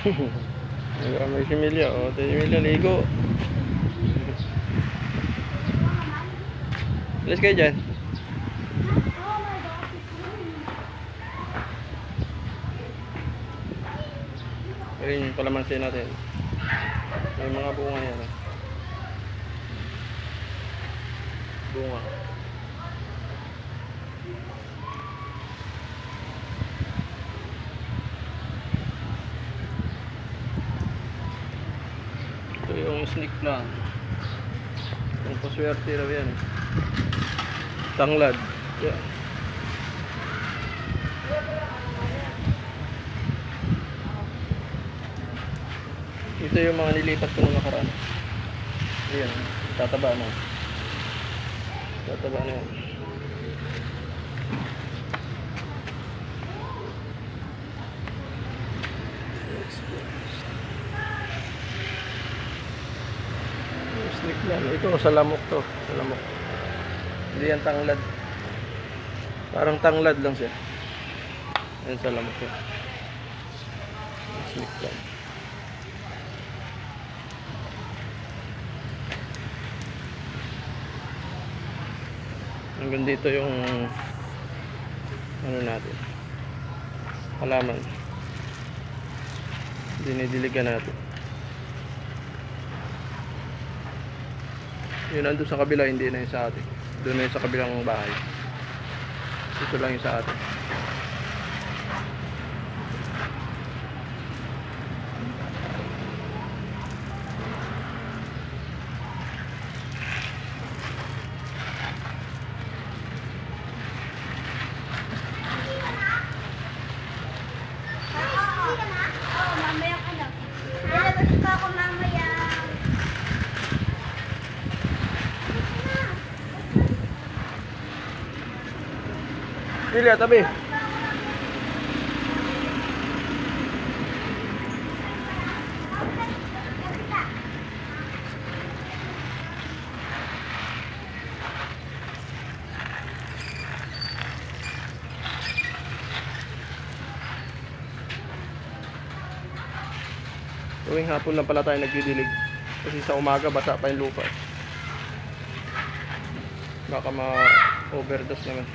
May si Emilia. O, si Emilia, ligo. Alis kayo dyan. Ayun yung palamansin natin. May mga bunga yan. Bunga. Ito yung snake plant. Yung paswerte raw yan. Tanglad. Yan. Ito yung mga nilipat ko nung nakaraan. Ayan, tataba na. Tataba na yan. Snake lang. Ito sa lamok to. Sa lamok. Hindi yan tanglad. Parang tanglad lang siya. Yan sa lamok to. Snake lang. Hanggang dito yung ano natin, halaman, dinidiligan natin. Yun nandun sa kabila, hindi na yung sa atin. Doon na yung sa kabilang bahay. Ito lang yung sa atin. Pilya, tabi. Tuwing hapon lang pala tayo nagdidilig. Kasi sa umaga basa pa yung lupa. Baka ma-overdose naman.